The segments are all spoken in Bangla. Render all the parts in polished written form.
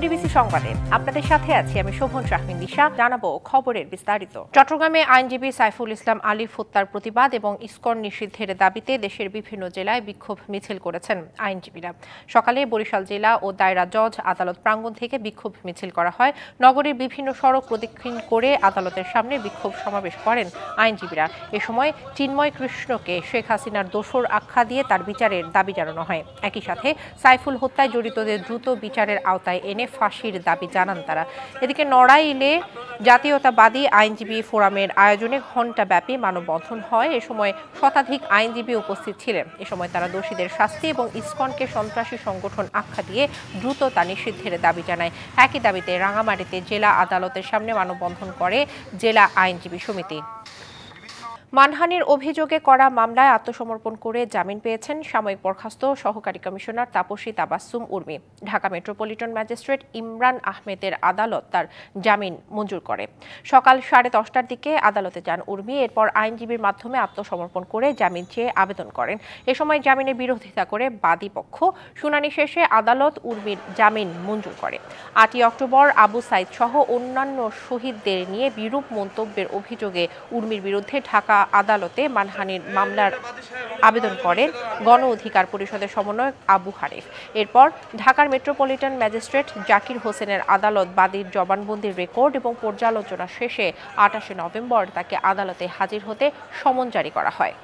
ডিবিসি সংবাদে আপনাদের সাথে আছি আমি শোভন শাহমিন দিশা। জানাবো খবরের বিস্তারিত। চট্টগ্রামে আইনজীবী সাইফুল ইসলাম আলিফ হত্যার প্রতিবাদ এবং ইসকন নিষিদ্ধের দাবিতে দেশের বিভিন্ন জেলায় বিক্ষোভ মিছিল করেছেন আইনজীবীরা। সকালে বরিশাল জেলা ও দায়রা জজ আদালত প্রাঙ্গণ থেকে বিক্ষোভ মিছিল করা হয়। নগরীর বিভিন্ন সড়ক প্রদক্ষিণ করে আদালতের সামনে বিক্ষোভ সমাবেশ করেন আইনজীবীরা। এ সময় চিন্ময় কৃষ্ণকে শেখ হাসিনার দোসর আখ্যা দিয়ে তার বিচারের দাবি জানানো হয়। একই সাথে সাইফুল হত্যায় জড়িতদের দ্রুত বিচারের আওতায় এনে ফাঁসির দাবি জানান তারা। এদিকে নড়াইলে জাতীয়তাবাদী আইনজীবী ফোরামের আয়োজনে ঘণ্টাব্যাপী মানববন্ধন হয়। এ সময় শতাধিক আইনজীবী উপস্থিত ছিলেন। এ সময় তারা দোষীদের শাস্তি এবং ইসকনকে সন্ত্রাসী সংগঠন আখ্যা দিয়ে দ্রুত তা নিষিদ্ধের দাবি জানায়। একই দাবিতে রাঙামাটিতে জেলা আদালতের সামনে মানববন্ধন করে জেলা আইনজীবী সমিতি। মানহানির অভিযোগে করা মামলায় আত্মসমর্পণ করে জামিন পেয়েছেন সাময়িক বরখাস্ত সহকারী commissioner Taposhi Tabassum Urmi. Dhaka metropolitan magistrate Imran আহমেদের আদালত তার জামিন মঞ্জুর করে। সকাল 10:30টার দিকে আদালতে যান উর্মি। এরপর আইনজীবীর মাধ্যমে আত্মসমর্পণ করে জামিন চেয়ে আবেদন করেন। এ সময় জামিনের বিরোধিতা করে বাদী পক্ষ। শুনানি শেষে আদালত উর্মির জামিন মঞ্জুর করে। 8ই অক্টোবর আবু সাইদ সহ অন্যান্য শহীদদের নিয়ে বিরূপ মন্তব্যের অভিযোগে উর্মির বিরুদ্ধে ঢাকা আদালতে মানহানির মামলার আবেদন করেন গণ অধিকার পরিষদের সমন্বয়ক আবু হারিফ। এরপর ঢাকার মেট্রোপলিটন ম্যাজিস্ট্রেট জাকির হোসেনের আদালত বাদীর জবানবন্দির রেকর্ড এবং পর্যালোচনা শেষে 28শে নভেম্বর তাকে আদালতে হাজির হতে সমন জারি করা হয়।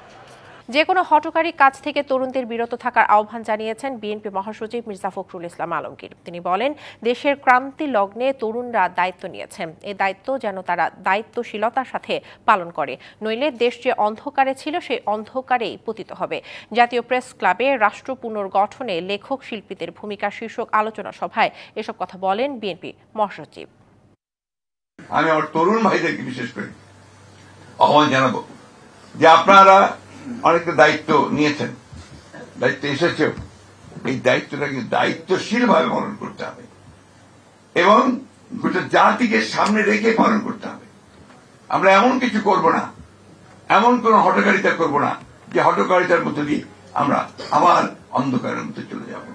যে কোনো হঠকারী কাজ থেকে তরুণদের বিরত থাকার আহ্বান জানিয়েছেন বিএনপি মহাসচিব মির্জা ফখরুল ইসলাম আলমগীর। তিনি বলেন, দেশের ক্রান্তি লগ্নে তরুণরা দায়িত্ব নিয়েছেন। এই দায়িত্ব যেন তারা দায়িত্বশীলতার সাথে পালন করে, নইলে দেশ যে অন্ধকারে ছিল সেই অন্ধকারেই পতিত হবে। জাতীয় প্রেস ক্লাবে রাষ্ট্র পুনর্গঠনে লেখক শিল্পীদের ভূমিকা শীর্ষক আলোচনা সভায় এসব কথা বলেন বিএনপি মহাসচিব। আমি আমার তরুণ ভাইদেরকে বিশেষ করে আহ্বান জানাবো যে আপনারা অনেকটা দায়িত্ব নিয়েছেন, দায়িত্ব এসেছেও, এই দায়িত্বটাকে দায়িত্বশীল ভাবে পালন করতে হবে এবং গোটা জাতিকে সামনে রেখে পালন করতে হবে। আমরা এমন কিছু করব না, এমন কোন হঠকারিতা করব না যে হঠকারিতার মধ্যে দিয়ে আমরা আবার অন্ধকারের মধ্যে চলে যাব।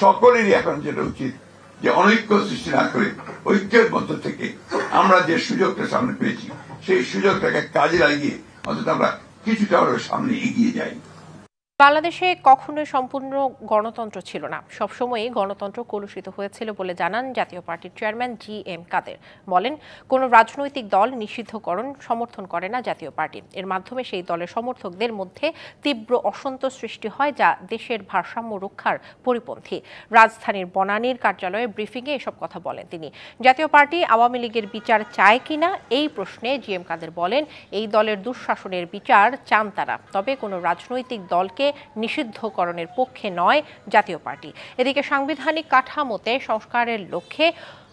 সকলেরই এখন যেটা উচিত যে অনৈক্য সৃষ্টি না করে ঐক্যের মধ্য থেকে আমরা যে সুযোগটা সামনে পেয়েছি সেই সুযোগটাকে কাজে লাগিয়ে অন্তত আমরা কিছুটা সামনে এগিয়ে যাই। বাংলাদেশে কখনোই সম্পূর্ণ গণতন্ত্র ছিল না, সবসময়ই গণতন্ত্র কলুষিত হয়েছিল বলে জানান জাতীয় পার্টির চেয়ারম্যান জি.এম. কাদের। বলেন, কোন রাজনৈতিক দল নিষিদ্ধকরণ সমর্থন করে না জাতীয় পার্টি। এর মাধ্যমে সেই দলের সমর্থকদের মধ্যে তীব্র অসন্তোষ সৃষ্টি হয়, যা দেশের ভারসাম্য রক্ষার পরিপন্থী। রাজধানীর বনানীর কার্যালয়ে ব্রিফিংয়ে এসব কথা বলেন তিনি। জাতীয় পার্টি আওয়ামী লীগের বিচার চায় কিনা এই প্রশ্নে জি.এম. কাদের বলেন, এই দলের দুঃশাসনের বিচার চান তারা, তবে কোনো রাজনৈতিক দলকে নিষিদ্ধকরণের পক্ষে নয় জাতীয় পার্টি। এদিকে সাংবিধানিক কাঠামোতে সংস্কারের লক্ষ্যে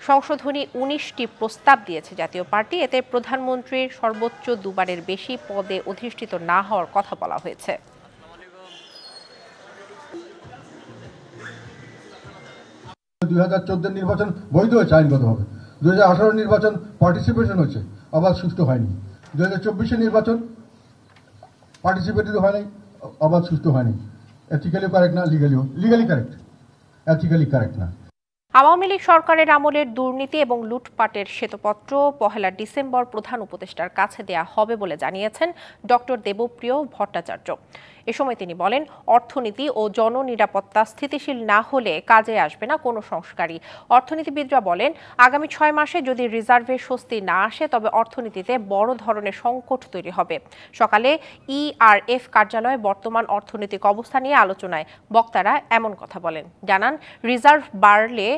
সংশোধনী 19টি প্রস্তাব দিয়েছে জাতীয় পার্টি। এতে প্রধানমন্ত্রীর সর্বোচ্চ 2বারের বেশি পদে অধিষ্ঠিত না হওয়ার কথা বলা হয়েছে। 2014 নির্বাচন বৈধ হয়েছে আইনগতভাবে, 2018 নির্বাচন পার্টিসিপেশন হয়েছে, আবার সুষ্ঠু হয়নি। 2024 নির্বাচন পার্টিসিপেটেড হয় নাই, আবার সুষ্ঠু হয়নি। এথিক্যালি কারেক্ট না, লিগালি কারেক্ট, এথিক্যালি কারেক্ট না। আওয়ামী লীগ সরকারের আমলের দুর্নীতি এবং লুটপাটের শ্বেতপত্র 1 ডিসেম্বর প্রধান উপদেষ্টার কাছে দেয়া হবে বলে জানিয়েছেন ডক্টর দেবপ্রিয় ভট্টাচার্য। এ সময় তিনি বলেন, অর্থনীতি ও জননিরাপত্তা স্থিতিশীল না হলে কাজে আসবে না কোনো সংস্কারই। অর্থনীতিবিদরা বলেন, আগামী 6 মাসে যদি রিজার্ভে স্বস্তি না আসে তবে অর্থনীতিতে বড় ধরনের সংকট তৈরি হবে। সকালে ইআরএফ কার্যালয়ে বর্তমান অর্থনৈতিক অবস্থা নিয়ে আলোচনায় বক্তারা এমন কথা বলেন। জানান, রিজার্ভ বাড়লে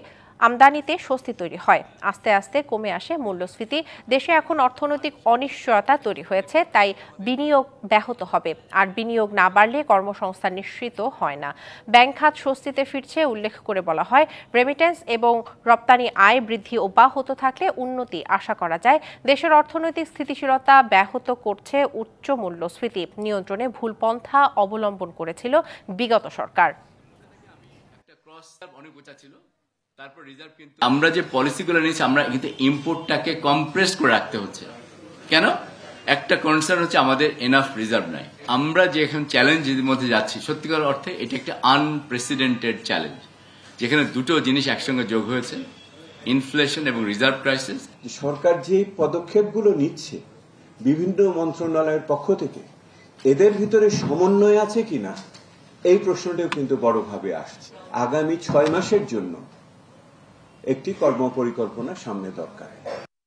আমদানিতে স্বস্তি তৈরি হয়, আস্তে আস্তে কমে আসে মূল্যস্ফীতি। দেশে এখন অর্থনৈতিক অনিশ্চয়তা তৈরি হয়েছে, তাই বিনিয়োগ ব্যাহত হবে, আর বিনিয়োগ না বাড়লে কর্মসংস্থান নিশ্চিত হয় না। ব্যাংক খাত স্বস্তিতে ফিরছে উল্লেখ করে বলা হয়, রেমিটেন্স এবং রপ্তানি আয় বৃদ্ধি অব্যাহত থাকলে উন্নতি আশা করা যায়। দেশের অর্থনৈতিক স্থিতিশীলতা ব্যাহত করছে উচ্চ মূল্যস্ফীতি, নিয়ন্ত্রণে ভুল পন্থা অবলম্বন করেছিল বিগত সরকার। আমরা যে পলিসিগুলো নিয়েছি, আমরা কিন্তু ইম্পোর্টটাকে কম্প্রেস করে রাখতে হচ্ছে। কেন? একটা কনসার্ন হচ্ছে আমাদের এনাফ রিজার্ভ নাই। আমরা যে এখন চ্যালেঞ্জের মধ্যে যাচ্ছি, সত্যিকার অর্থে এটা একটা আনপ্রেসিডেন্টেড চ্যালেঞ্জ। যেখানে দুটো জিনিস একসঙ্গে যোগ হয়েছে, ইনফ্লেশন এবং রিজার্ভ ক্রাইসিস। সরকার যে পদক্ষেপগুলো নিচ্ছে বিভিন্ন মন্ত্রণালয়ের পক্ষ থেকে, এদের ভিতরে সমন্বয় আছে কিনা এই প্রশ্নটাও কিন্তু বড়ভাবে আসছে। আগামী 6 মাসের জন্য একটি কর্মপরিকল্পনা সামনে দরকার।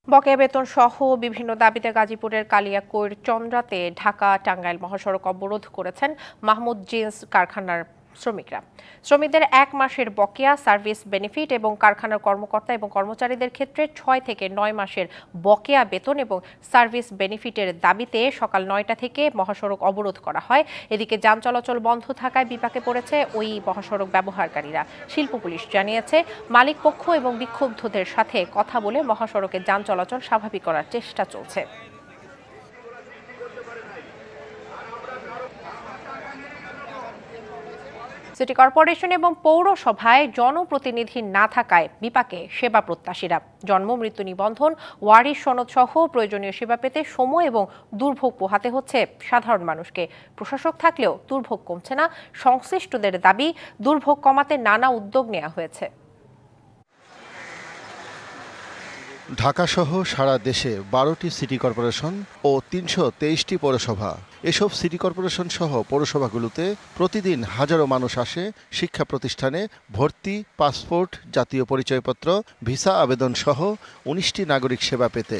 বকেয়া বেতন সহ বিভিন্ন দাবিতে গাজীপুরের কালিয়াকৈর চন্দ্রাতে ঢাকা টাঙ্গাইল মহাসড়ক অবরোধ করেছেন মাহমুদ জিন্স কারখানার শ্রমিকরা। শ্রমিকদের 1 মাসের বকেয়া, সার্ভিস বেনিফিট এবং কারখানার কর্মকর্তা এবং কর্মচারীদের ক্ষেত্রে 6 থেকে 9 মাসের বকেয়া বেতন এবং সার্ভিস বেনিফিটের দাবিতে সকাল 9টা থেকে মহাসড়ক অবরোধ করা হয়। এদিকে যান চলাচল বন্ধ থাকায় বিপাকে পড়েছে ওই মহাসড়ক ব্যবহারকারীরা। শিল্প পুলিশ জানিয়েছে, মালিক পক্ষ এবং বিক্ষুব্ধদের সাথে কথা বলে মহাসড়কে যান চলাচল স্বাভাবিক করার চেষ্টা চলছে। সিটি কর্পোরেশন এবং পৌরসভায় জনপ্রতিনিধি না থাকায় বিপাকে সেবা প্রত্যাশীরা। জন্ম মৃত্যু নিবন্ধন, ওয়ারিশ সনদ সহ প্রয়োজনীয় সেবা পেতে সময় এবং দুর্ভোগ পোহাতে হচ্ছে সাধারণ মানুষকে। প্রশাসক থাকলেও দুর্ভোগ কমছে না। সংশ্লিষ্টদের দাবি, দুর্ভোগ কমাতে নানা উদ্যোগ নেওয়া হয়েছে। ঢাকাসহ সারা দেশে 12টি সিটি কর্পোরেশন ও 323টি পৌরসভা। এসব সিটি কর্পোরেশন সহ পৌরসভাগুলোতে প্রতিদিন হাজারো মানুষ আসে শিক্ষা প্রতিষ্ঠানে ভর্তি, পাসপোর্ট, জাতীয় পরিচয়পত্র, ভিসা আবেদন সহ 19টি নাগরিক সেবা পেতে।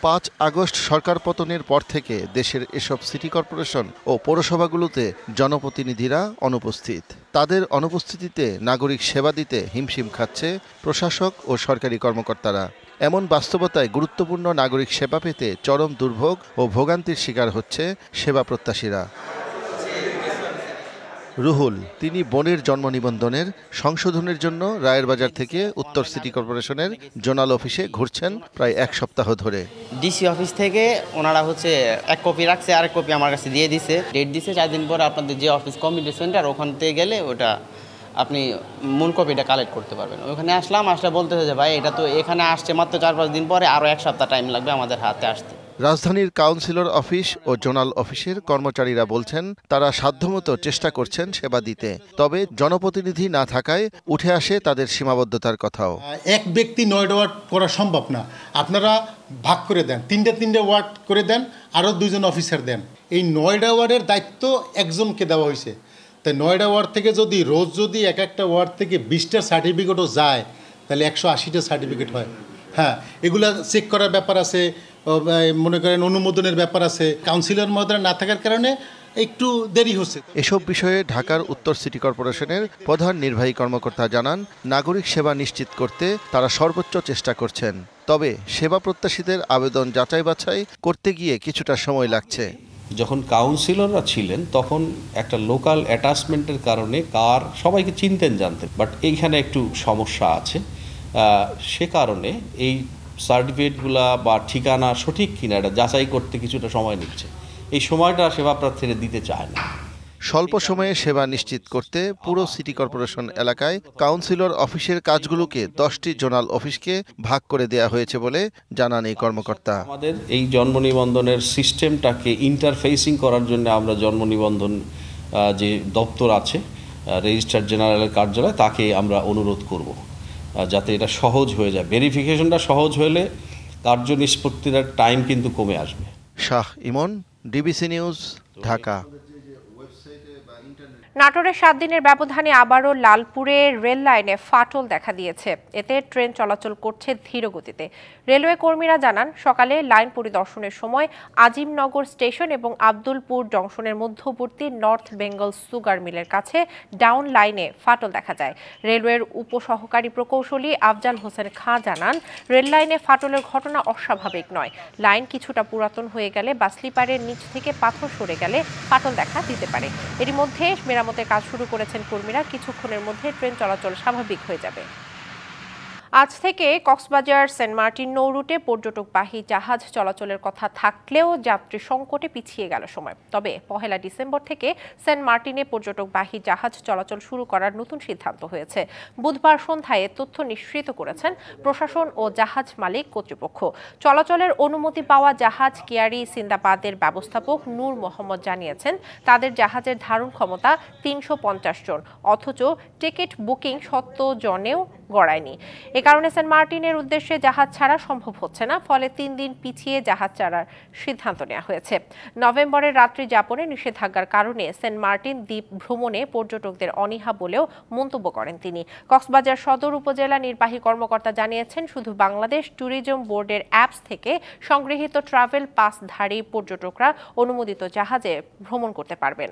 5 আগস্ট সরকার পতনের পর থেকে দেশের এসব সিটি কর্পোরেশন ও পৌরসভাগুলোতে জনপ্রতিনিধিরা অনুপস্থিত। তাদের অনুপস্থিতিতে নাগরিক সেবা দিতে হিমশিম খাচ্ছে প্রশাসক ও সরকারি কর্মকর্তারা। এমন বাস্তবতায় গুরুত্বপূর্ণ নাগরিক সেবা পেতে চরম দুর্ভোগ ও ভোগান্তির শিকার হচ্ছে সেবা প্রত্যাশীরা। রুহুল, তিনি বোনের জন্ম নিবন্ধনের সংশোধনের জন্য রায়ের বাজার থেকে উত্তর সিটি কর্পোরেশনের জোনাল অফিসে ঘুরছেন প্রায় 1 সপ্তাহ ধরে। ডিসি অফিস থেকে ওনারা এক কপি রাখছে, আরেক কপি আমার কাছে দিয়ে দিছে। ডেট দিছে 4 দিন পরে আপনাদের যে অফিস কমিউনিটি সেন্টার, ওখান থেকে গেলে ওটা আপনি মূল কপিটা কালেক্ট করতে পারবেন। ওখানে আসলে বলতেছে যে ভাই এটা তো এখানে আসছে মাত্র 4-5 দিন পরে, আরও 1 সপ্তাহ টাইম লাগবে আমাদের হাতে আসতে। রাজধানীর কাউন্সিলর অফিস ও জোনাল অফিসের কর্মচারীরা বলছেন, তারা সাধ্যমতো চেষ্টা করছেন সেবা দিতে, তবে জনপ্রতিনিধি না থাকায় উঠে আসে তাদের সীমাবদ্ধতার কথাও। এক ব্যক্তি 9টা ওয়ার্ড করা সম্ভব না, আপনারা ভাগ করে দেন, 3টে ওয়ার্ড করে দেন, আরও 2জন অফিসার দেন। এই 9টা ওয়ার্ডের দায়িত্ব একজনকে দেওয়া হয়েছে। তাই 9টা ওয়ার্ড থেকে রোজ যদি একটা ওয়ার্ড থেকে 20টা সার্টিফিকেটও যায়, তাহলে 180টা সার্টিফিকেট হয়। হ্যাঁ, এগুলা চেক করার ব্যাপার আছে, মনে করেন অনুমোদনের ব্যাপার আছে। কাউন্সিলর মহোদয় না থাকার কারণে একটু দেরি হচ্ছে। এসব বিষয়ে ঢাকার উত্তর সিটি কর্পোরেশনের প্রধান নির্বাহী কর্মকর্তা জানান, নাগরিক সেবা নিশ্চিত করতে তারা সর্বোচ্চ চেষ্টা করছেন, তবে সেবা প্রত্যাশীদের আবেদন যাচাই বাছাই করতে গিয়ে কিছুটা সময় লাগছে। যখন কাউন্সিলররা ছিলেন তখন একটা লোকাল অ্যাটাচমেন্টের কারণে সবাইকে চিনতেন, জানতেন, বাট এইখানে একটু সমস্যা আছে। সে কারণে এই সার্টিফিকেটগুলা বা ঠিকানা সঠিক কিনা এটা যাচাই করতে কিছুটা সময় নিচ্ছে। এই সময়টা সেবা প্রার্থীরা দিতে চায় না। স্বল্প সময়ে সেবা নিশ্চিত করতে পুরো সিটি কর্পোরেশন এলাকায় কাউন্সিলর অফিসের কাজগুলোকে 10টি জোনাল অফিসকে ভাগ করে দেওয়া হয়েছে বলে জানান এই কর্মকর্তা। আমাদের এই জন্ম নিবন্ধনের সিস্টেমটাকে ইন্টারফেসিং করার জন্য আমরা জন্ম নিবন্ধন যে দপ্তর আছে, রেজিস্ট্রার জেনারেলের কার্যালয়, তাকে আমরা অনুরোধ করব যাতে এটা সহজ হয়ে যায়। ভেরিফিকেশনটা সহজ হলে কার্য নিষ্পত্তির টাইম কিন্তু কমে আসবে। শাহ ইমন, ডিবিসি নিউজ, ঢাকা। নাটোরে 7 দিনের ব্যবধানে আবারও লালপুরে রেল লাইনে ফাটল দেখা দিয়েছে। এতে ট্রেন চলাচল করছে ধীর গতিতে। রেলওয়ে কর্মীরা জানান, সকালে লাইন পরিদর্শনের সময় আজিমনগর স্টেশন এবং আব্দুলপুর জংশনের মধ্যবর্তী নর্থ বেঙ্গল সুগার মিলের কাছে ডাউন লাইনে ফাটল দেখা যায়। রেলওয়ের উপসহকারী প্রকৌশলী আফজাল হোসেন খাঁ জানান, রেল লাইনে ফাটলের ঘটনা অস্বাভাবিক নয়। লাইন কিছুটা পুরাতন হয়ে গেলে বা স্লিপারের নিচ থেকে পাথর সরে গেলে ফাটল দেখা দিতে পারে। এরই মধ্যে মেরামতের কাজ শুরু করেছেন কর্মীরা। কিছুক্ষণের মধ্যে ট্রেন চলাচল স্বাভাবিক হয়ে যাবে। আজ থেকে কক্সবাজার সেন্ট মার্টিন নৌরুটে পর্যটকবাহী জাহাজ চলাচলের কথা থাকলেও যাত্রী সংকটে পিছিয়ে গেল সময়। তবে 1 ডিসেম্বর থেকে সেন্ট মার্টিনে পর্যটকবাহী জাহাজ চলাচল শুরু করার নতুন সিদ্ধান্ত হয়েছে। বুধবার সন্ধ্যায় তথ্য নিশ্চিত করেছেন প্রশাসন ও জাহাজ মালিক কর্তৃপক্ষ। চলাচলের অনুমতি পাওয়া জাহাজ কিয়ারি সিন্দাবাদের ব্যবস্থাপক নূর মোহাম্মদ জানিয়েছেন, তাদের জাহাজের ধারণ ক্ষমতা 350 জন, অথচ টিকিট বুকিং 70 জনেও গড়ায়নি। এ কারণে সেন্ট মার্টিনের উদ্দেশ্যে জাহাজ ছাড়া সম্ভব হচ্ছে না। ফলে 3 দিন পিছিয়ে জাহাজ ছাড়ার সিদ্ধান্ত নেওয়া হয়েছে। নভেম্বরের রাত্রি যাপনে নিষেধাজ্ঞার কারণে সেন্ট মার্টিন দ্বীপ ভ্রমণে পর্যটকদের অনীহা বলেও মন্তব্য করেন তিনি। কক্সবাজার সদর উপজেলা নির্বাহী কর্মকর্তা জানিয়েছেন, শুধু বাংলাদেশ ট্যুরিজম বোর্ডের অ্যাপস থেকে সংগৃহীত ট্রাভেল পাসধারী পর্যটকরা অনুমোদিত জাহাজে ভ্রমণ করতে পারবেন।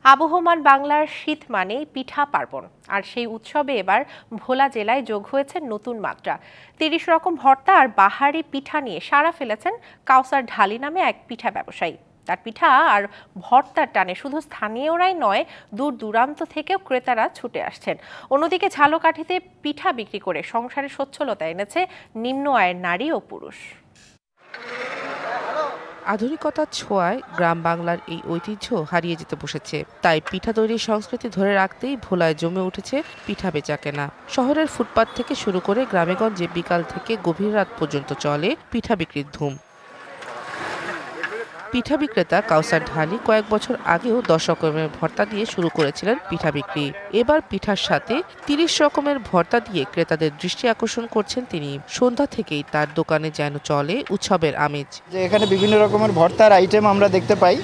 আবহমান বাংলার শীত মানেই পিঠা পার্বণ, আর সেই উৎসবে এবার ভোলা জেলায় যোগ হয়েছে নতুন মাত্রা। 30 রকম ভর্তা আর বাহারি পিঠা নিয়ে সাড়া ফেলেছেন কাউসার ঢালি নামে এক পিঠা ব্যবসায়ী। তার পিঠা আর ভর্তার টানে শুধু স্থানীয়রাই নয়, দূর দূরান্ত থেকেও ক্রেতারা ছুটে আসছেন। অন্যদিকে ঝালকাঠিতে পিঠা বিক্রি করে সংসারে সচ্ছলতা এনেছে নিম্ন আয়ের নারী ও পুরুষ। আধুনিকতার ছোঁয়ায় গ্রাম বাংলার এই ঐতিহ্য হারিয়ে যেতে বসেছে। তাই পিঠা তৈরির সংস্কৃতি ধরে রাখতেই ভোলায় জমে উঠেছে পিঠা বেচা কেনা। শহরের ফুটপাত থেকে শুরু করে গ্রামেগঞ্জে বিকাল থেকে গভীর রাত পর্যন্ত চলে পিঠা বিক্রির ধুম। পিঠা বিক্রেতা কাউসার ঢালি কয়েক বছর আগেও 10 রকমের ভর্তা দিয়ে শুরু করেছিলেন পিঠা বিক্রি। এবার পিঠার সাথে 30 রকমের ভর্তা দিয়ে ক্রেতাদের দৃষ্টি আকর্ষণ করছেন তিনি। সন্ধ্যা থেকেই তার দোকানে যেন চলে উৎসবের আমেজ। যে এখানে বিভিন্ন রকমের ভর্তার আইটেম আমরা দেখতে পাই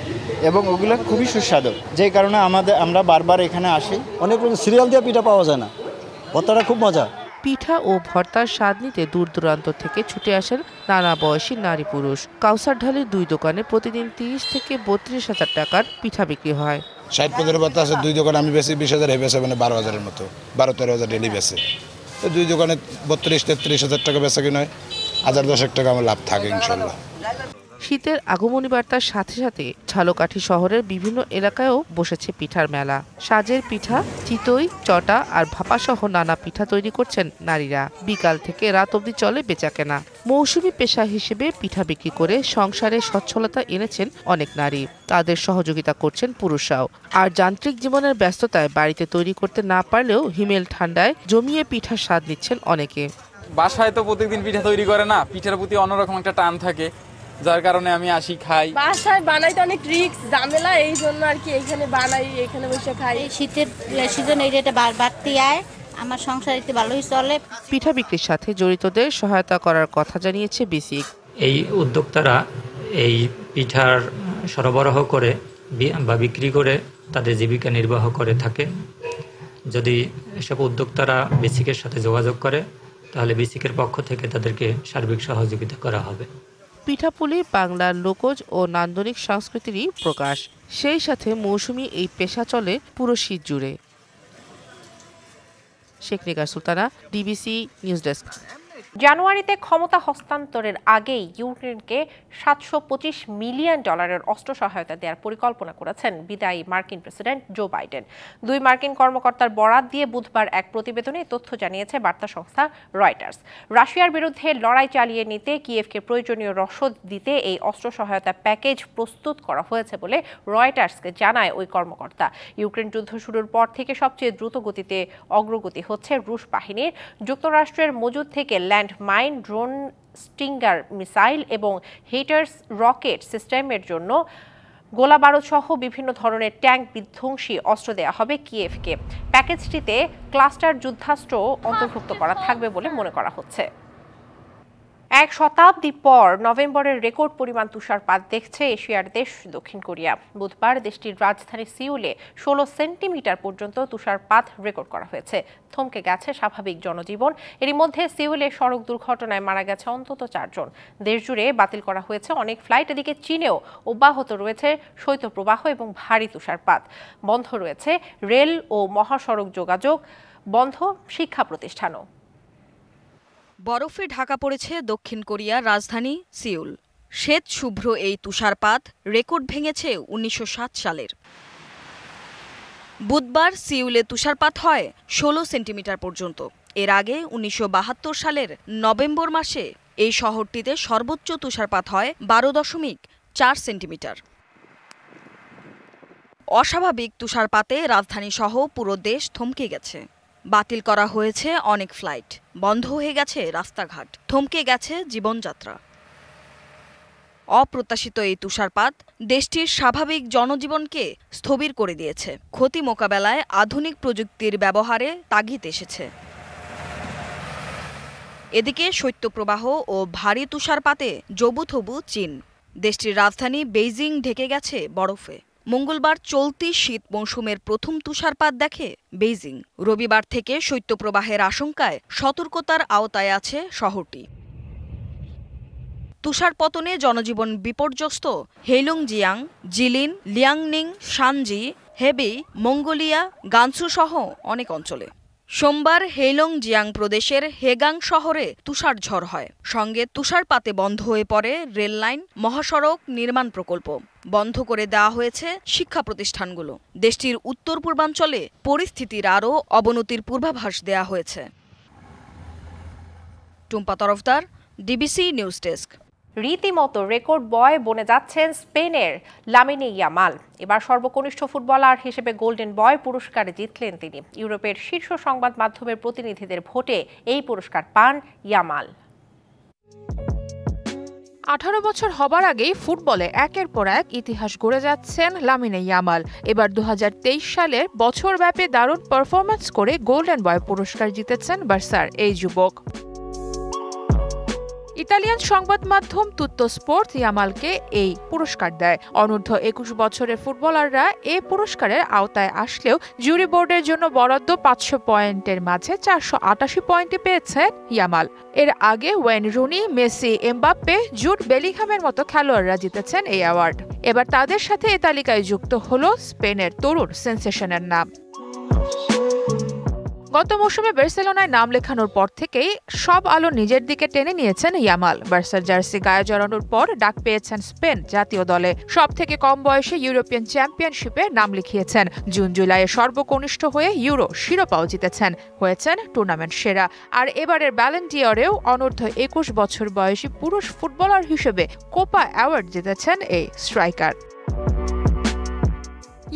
এবং ওগুলো খুবই সুস্বাদু, যে কারণে আমরা বারবার এখানে আসি। অনেক রকম সিরিয়াল দিয়ে পিঠা পাওয়া যায় না, ভর্তাটা খুব মজা। পিঠা ও ভর্তার স্বাদ নিতে দূর দূরান্ত থেকে ছুটে আসেন নানা বয়সী নারী পুরুষ। কাউসার ঢালির 2 দোকানে প্রতিদিন 30 থেকে 32,000 টাকার পিঠা বিক্রি হয়। 60-15 ভর্তা আছে, 2 দোকানে আমি বেশি 20,000 বেচে, মানে 12,000-এর মতো, 12-13,000 ডেলি বেচে। তো 2 দোকানে 32-33,000 টাকা বেচা কিনা হয়, 1000-10 টাকা আমার লাভ থাকে ইনশাল্লাহ। শীতের আগমনী বার্তার সাথে সাথে ঝালকাঠি শহরের বিভিন্ন এলাকায়ও বসেছে পিঠার মেলা। সাজের পিঠা, চিতই, চটা আর ভাপা সহ নানা পিঠা তৈরি করছেন নারীরা। বিকাল থেকে রাত অবধি চলে বেচাকেনা। মৌসুমী পেশা হিসেবে পিঠা বিক্রি করে সংসারে সচ্ছলতা এনেছেন অনেক নারী। তাদের সহযোগিতা করছেন পুরুষরাও। আর যান্ত্রিক জীবনের ব্যস্ততায় বাড়িতে তৈরি করতে না পারলেও হিমেল ঠান্ডায় জমিয়ে পিঠার স্বাদ নিচ্ছেন অনেকে। বাসায় তো প্রত্যেকদিন পিঠা তৈরি করে না, পিঠার প্রতি অন্যরকম একটা টান থাকে, যার কারণে আমি আসি, খাই। বাসায় বানাইতে অনেক রিস্ক ঝামেলা, এই জন্য আর কি এখানে বানাই, এখানে বসে খাই। শীতের সিজন এই রেটে বাড়তি আয়, আমার সংসার একটু ভালোই চলে। পিঠা বিক্রির সাথে জড়িতদের সহায়তা করার কথা জানিয়েছে বিসিক। এই উদ্যোক্তারা এই পিঠার সরবরাহ করে বা বিক্রি করে তাদের জীবিকা নির্বাহ করে থাকে। যদি এসব উদ্যোক্তারা বিসিকের সাথে যোগাযোগ করে, তাহলে বিসিকের পক্ষ থেকে তাদেরকে সার্বিক সহযোগিতা করা হবে। পিঠাপুলি বাংলার লোকজ ও নান্দনিক সংস্কৃতিরই প্রকাশ। সেই সাথে মৌসুমী এই পেশা চলে পুরো শীত জুড়ে। Sheikh Nigar Sultana, DBC news desk. জানুয়ারিতে ক্ষমতা হস্তান্তরের আগেই ইউক্রেনকে $725 মিলিয়ন অস্ত্র সহায়তা দেওয়ার পরিকল্পনা করেছেন বিদায়ী মার্কিন প্রেসিডেন্ট জো বাইডেন। 2 মার্কিন কর্মকর্তার বরাত দিয়ে বুধবার এক প্রতিবেদনে তথ্য জানিয়েছে বার্তা সংস্থা রয়টার্স। রাশিয়ার বিরুদ্ধে লড়াই চালিয়ে নিতে কিয়েভকে প্রয়োজনীয় রসদ দিতে এই অস্ত্র সহায়তা প্যাকেজ প্রস্তুত করা হয়েছে বলে রয়টার্সকে জানায় ওই কর্মকর্তা। ইউক্রেন যুদ্ধ শুরুর পর থেকে সবচেয়ে দ্রুত গতিতে অগ্রগতি হচ্ছে রুশ বাহিনীর। যুক্তরাষ্ট্রের মজুদ থেকে মাইন, ড্রোন, স্টিঙ্গার মিসাইল এবং হেটার্স রকেট সিস্টেমের জন্য গোলাবারুদ সহ বিভিন্ন ধরনের ট্যাঙ্ক বিধ্বংসী অস্ত্র দেওয়া হবে কিয়েভকে। প্যাকেজটিতে ক্লাস্টার যুদ্ধাস্ত্র অন্তর্ভুক্ত করা থাকবে বলে মনে করা হচ্ছে। 1 শতাব্দী পর নভেম্বরের রেকর্ড পরিমাণ তুষারপাত দেখছে এশিয়ার দেশ দক্ষিণ কোরিয়া। বুধবার দেশটির রাজধানী সিউলে 16 সেন্টিমিটার পর্যন্ত তুষারপাত রেকর্ড করা হয়েছে। থমকে গেছে স্বাভাবিক জনজীবন। এরই মধ্যে সিউলে সড়ক দুর্ঘটনায় মারা গেছে অন্তত 4 জন। দেশজুড়ে বাতিল করা হয়েছে অনেক ফ্লাইট। এদিকে চীনেও অব্যাহত রয়েছে শৈত্যপ্রবাহ এবং ভারী তুষারপাত। বন্ধ রয়েছে রেল ও মহাসড়ক যোগাযোগ, বন্ধ শিক্ষা প্রতিষ্ঠানও। বরফে ঢাকা পড়েছে দক্ষিণ কোরিয়ার রাজধানী সিউল। শ্বেত শুভ্র এই তুষারপাত রেকর্ড ভেঙেছে 1960 সালের। বুধবার সিউলে তুষারপাত হয় 16 সেন্টিমিটার পর্যন্ত। এর আগে ১৯৭২ সালের নভেম্বর মাসে এই শহরটিতে সর্বোচ্চ তুষারপাত হয় ১২.৪ সেন্টিমিটার। অস্বাভাবিক তুষারপাতে রাজধানীসহ পুরো দেশ থমকে গেছে। বাতিল করা হয়েছে অনেক ফ্লাইট, বন্ধ হয়ে গেছে রাস্তাঘাট, থমকে গেছে জীবনযাত্রা। অপ্রত্যাশিত এই তুষারপাত দেশটির স্বাভাবিক জনজীবনকে স্থবির করে দিয়েছে। ক্ষতি মোকাবেলায় আধুনিক প্রযুক্তির ব্যবহারে তাগিদ এসেছে। এদিকে শৈত্যপ্রবাহ ও ভারী তুষারপাতে জবুথবু চীন। দেশটির রাজধানী বেইজিং ঢেকে গেছে বরফে। মঙ্গলবার চলতি শীত মৌসুমের প্রথম তুষারপাত দেখে বেইজিং। রবিবার থেকে শৈত্যপ্রবাহের আশঙ্কায় সতর্কতার আওতায় আছে শহরটি। তুষারপতনে জনজীবন বিপর্যস্ত Heilongjiang, Jilin, Liaoning, Shanxi, Hebei, Mongolia, Gansu সহ অনেক অঞ্চলে। সোমবার হেইলংজিয়াং প্রদেশের হেগাং শহরে তুষারঝড় হয়। সঙ্গে তুষারপাতে বন্ধ হয়ে পড়ে রেললাইন, মহাসড়ক নির্মাণ প্রকল্প। বন্ধ করে দেওয়া হয়েছে শিক্ষা প্রতিষ্ঠানগুলো। দেশটির উত্তর পূর্বাঞ্চলে পরিস্থিতির আরও অবনতির পূর্বাভাস দেওয়া হয়েছে। Tumpa Tarafdar, DBC news desk. রীতিমতো রেকর্ড বয় বনে যাচ্ছেন স্পেনের লামিনে ইয়ামাল। এবার সর্বকনিষ্ঠ ফুটবলার হিসেবে গোল্ডেন বয় পুরস্কার জিতলেন তিনি। ইউরোপের শীর্ষ সংবাদ মাধ্যমের প্রতিনিধিদের ভোটে এই পুরস্কার পান ইয়ামাল। 18 বছর হবার আগেই ফুটবলে একের পর এক ইতিহাস গড়ে যাচ্ছেন লামিনে ইয়ামাল। এবার 2023 সালে বছরব্যাপী দারুণ পারফরম্যান্স করে গোল্ডেন বয় পুরস্কার জিতেছেন বার্সার এই যুবক। ইতালিয়ান সংবাদ মাধ্যম তুত্তো স্পোর্টস ইয়ামালকে এই পুরস্কার দেয়। অনূর্ধ্ব 21 বছরের ফুটবলাররা এই পুরস্কারের আওতায় আসলেও জুরি বোর্ডের জন্য বরাদ্দ 500 পয়েন্টের মাঝে 488 পয়েন্টে পেয়েছেন ইয়ামাল। এর আগে Wayne Rooney, Messi, Mbappe, Jude বেলিংহামের মতো খেলোয়াড়রা জিতেছেন এই অ্যাওয়ার্ড। এবার তাদের সাথে এই তালিকায় যুক্ত হলো স্পেনের তরুণ সেন্সেশনের নাম। গত মৌসুমে বার্সেলোনায় নাম লেখানোর পর থেকেই সব আলো নিজের দিকে টেনে নিয়েছেন ইয়ামাল। বার্সার জার্সি গায়ে জড়ানোর পর ডাক পেয়েছেন স্পেন জাতীয় দলে। সব থেকে কম বয়সে ইউরোপিয়ান চ্যাম্পিয়নশিপে নাম লিখিয়েছেন। জুন জুলাইয়ে সর্বকনিষ্ঠ হয়ে ইউরো শিরোপাও জিতেছেন, হয়েছেন টুর্নামেন্ট সেরা। আর এবারের ব্যালন ডি'অরেও অনূর্ধ্ব 21 বছর বয়সী পুরুষ ফুটবলার হিসেবে কোপা অ্যাওয়ার্ড জিতেছেন এই স্ট্রাইকার।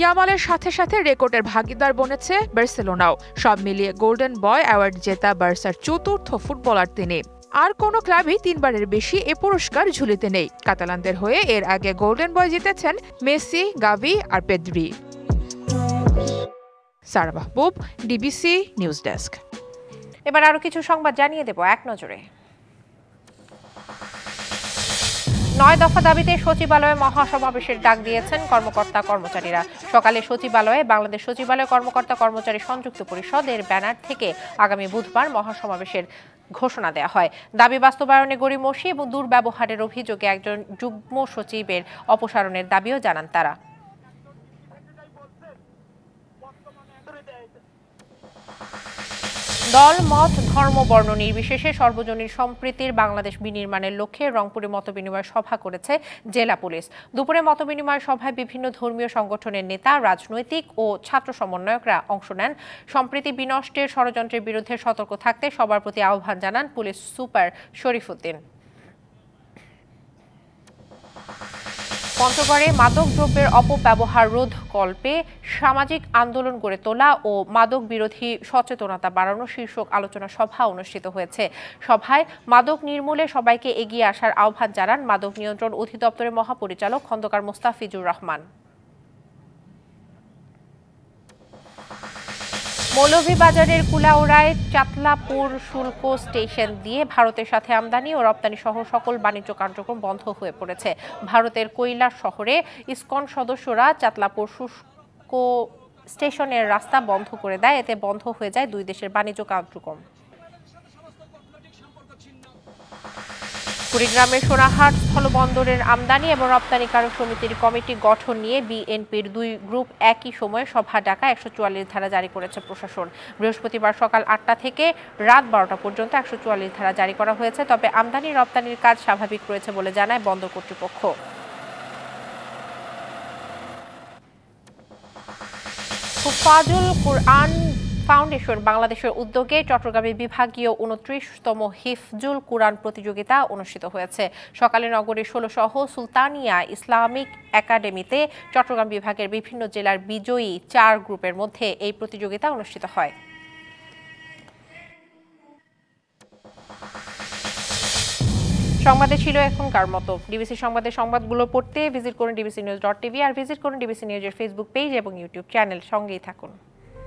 ইয়ামালের সাথে সাথে রেকর্ডের ভাগিদার বনেছে বার্সেলোনাও। সব মিলিয়ে গোল্ডেন বয় অ্যাওয়ার্ড জেতা বার্সার চতুর্থ ফুটবলার তিনি। আর কোনো ক্লাবই 3 বারের বেশি এ পুরস্কার ঝুলিতে নেই। কাতালানদের হয়ে এর আগে গোল্ডেন বয় জিতেছেন মেসি, গাভি আর পেদ্রি। সারা মাহবুব, ডিবিসি নিউজ ডেস্ক। এবার আরো কিছু সংবাদ জানিয়ে দেব এক নজরে। 9 দফা দাবিতে সচিবালয়ে মহাসমাবেশের ডাক দিয়েছেন কর্মকর্তা কর্মচারীরা। সকালে সচিবালয়ে বাংলাদেশ সচিবালয় কর্মকর্তা কর্মচারী সংযুক্ত পরিষদ এর ব্যানার থেকে আগামী বুধবার মহাসমাবেশের ঘোষণা দেওয়া হয়। দাবি বাস্তবায়নে গড়িমসি এবং দুর্ব্যবহারের অভিযোগে একজন যুগ্ম সচিবের অপসারণের দাবিও জানান তারা। দল, মত, ধর্ম, বর্ণ নির্বিশেষে সর্বজনীন সম্প্রীতির বাংলাদেশ বিনির্মাণের লক্ষ্যে রংপুরে মতবিনিময় সভা করেছে জেলা পুলিশ। দুপুরে মতবিনিময় সভায় বিভিন্ন ধর্মীয় সংগঠনের নেতা, রাজনৈতিক ও ছাত্র সমন্বয়করা অংশ নেন। সম্প্রীতি বিনষ্টের ষড়যন্ত্রের বিরুদ্ধে সতর্ক থাকতে সবার প্রতি আহ্বান জানান পুলিশ সুপার শরীফুদ্দিন। পঞ্চগড়ে মাদক দ্রব্যের অপব্যবহার রোধ কল্পে সামাজিক আন্দোলন গড়ে তোলা ও মাদক বিরোধী সচেতনতা বাড়ানো শীর্ষক আলোচনা সভা অনুষ্ঠিত হয়েছে। সভায় মাদক নির্মূলে সবাইকে এগিয়ে আসার আহ্বান জানান মাদক নিয়ন্ত্রণ অধিদপ্তরের মহাপরিচালক খন্দকার মোস্তাফিজুর রহমান। মৌলভীবাজারের কুলাউড়ায় চাতলাপুর শুল্ক স্টেশন দিয়ে ভারতের সাথে আমদানি ও রপ্তানি সহ সকল বাণিজ্য কার্যক্রম বন্ধ হয়ে পড়েছে। ভারতের কৈলাস শহরে ইসকন সদস্যরা চাতলাপুর শুল্ক স্টেশনের রাস্তা বন্ধ করে দেয়। এতে বন্ধ হয়ে যায় দুই দেশের বাণিজ্য কার্যক্রম। কুড়িগ্রামের সোনাহাট স্থলবন্দরের আমদানি এবং রপ্তানিকারক সমিতির কমিটি গঠন নিয়ে বিএনপির 2 গ্রুপ একই সময়ে সভা ডাকায় 144 ধারা জারি করেছে প্রশাসন। বৃহস্পতিবার সকাল 8টা থেকে রাত 12টা পর্যন্ত 144 ধারা জারি করা হয়েছে। তবে আমদানি রপ্তানির কাজ স্বাভাবিক রয়েছে বলে জানায় বন্দর কর্তৃপক্ষ। হুফাজুল কুরআন ফাউন্ডেশন বাংলাদেশের উদ্যোগে চট্টগ্রামে বিভাগীয় 29তম হিফজুল কুরআন প্রতিযোগিতা অনুষ্ঠিত হয়েছে। সকালে নগরীর 16 সুলতানিয়া ইসলামিক একাডেমিতে চট্টগ্রাম বিভাগের বিভিন্ন জেলার বিজয়ী 4 গ্রুপের মধ্যে এই প্রতিযোগিতা অনুষ্ঠিত হয়। সংবাদে ছিল এখনকার মতো। ডিবিসি সংবাদের সংবাদগুলো পড়তে ভিজিট করুন dbcnews.tv আর ভিজিট করুন ডিবিসি নিউজের ফেসবুক পেজ এবং ইউটিউব চ্যানেল। সঙ্গেই থাকুন।